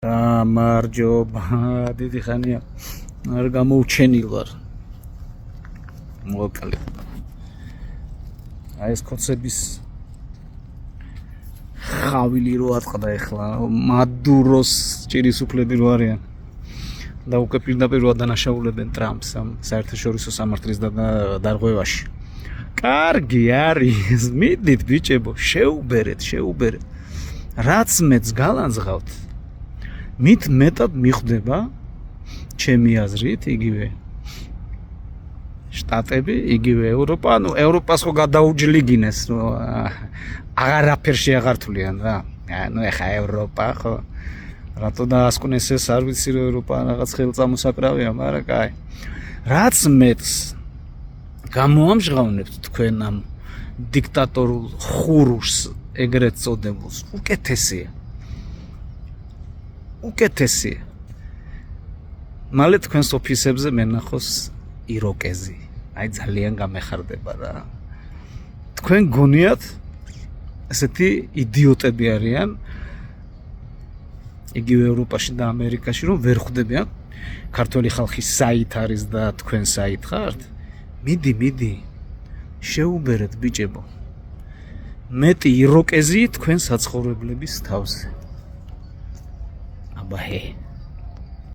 გამარჯობა, დიდი ხანია არ გამოუჩენილ ვარ. მოკლე. აი ეს კოცების ხავილი რო ატყდა ეხლა, მადუროს ჭირისუფლები რო არიან. და უკვე პირდაპირ ადანაშაულებენ ტრამპს ამ საერთაშორისო სამართლის დარღვევაში. კარგი არის, მიდით ბიჭებო, შეუბერეთ. რაც მეც galანძღავთ, მით მეტად მიხვდება ჩემი აზრით, იგივე შტატები, იგივე ევროპა, ну ევროპას ხო გადაუჯლიგინეს, აღარაფერში აღართულიან რა. ну ეხა ევროპა ხო რატო დაასკვნეს ეს არ ვიცი რომ ევროპა რაღაც ხელწამოსაკრავია, მაგრამ კაი. რაც მეც გამოამჟღავნებთ თქვენ ამ დიქტატორულ ხურუშს ეგრეთ წოდებულს, უკეთესია. მალე თქვენს ოფისებზე მენახოს იროკეზი. აი ძალიან გამეხარდება რა. თქვენ გონიათ ესეთი იდიოტები არიან იგივე ევროპაში და ამერიკაში რომ ვერ ხვდებიან ქართული ხალხის საით არის და თქვენ საით ხართ? მიდი შეუბერეთ ბიჭებო. მეტი იროკეზი თქვენ საცხოვრებლების თავზე. აბა